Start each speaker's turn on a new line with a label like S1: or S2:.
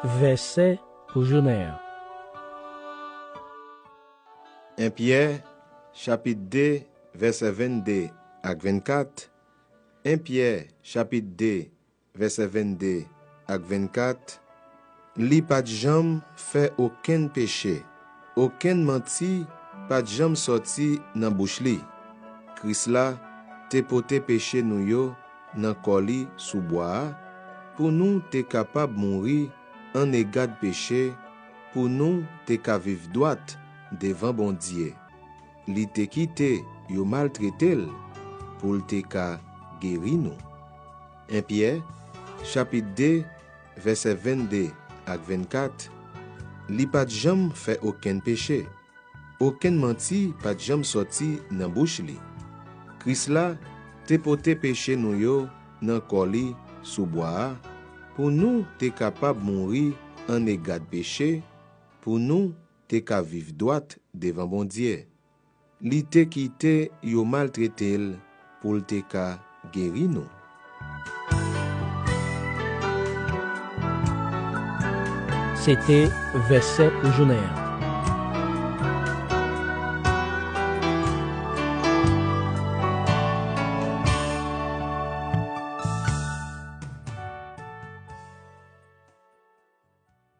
S1: Verset pour journée.
S2: 1 Pierre, chapitre 2, verset 22 à 24. 1 Pierre, chapitre 2, verset 22 à 24. Li pas de jam fait aucun péché, aucun menti, pas de jam sorti dans bouche li. Christ la te pote péché nou yo nan koli sous bois, pour nous te capable mourir en égard de péché, pour nous te ka vive droite devant bon Dieu. Li te quitté yo maltraité pour te ka guéri nous. 1 Pierre, chapitre 2, verset 22 à 24. Li pas de jam fait aucun péché, aucun menti pas de jam sorti nan bouche li. Christ la te pote péché nou yo nan koli sous bois, pour nous te capable mourir en égard de péché, pour nous te ka vive droite devant bon Dieu. Li te quitté yo maltraité pour te ka guéri nous.
S1: C'était Verset pour journée.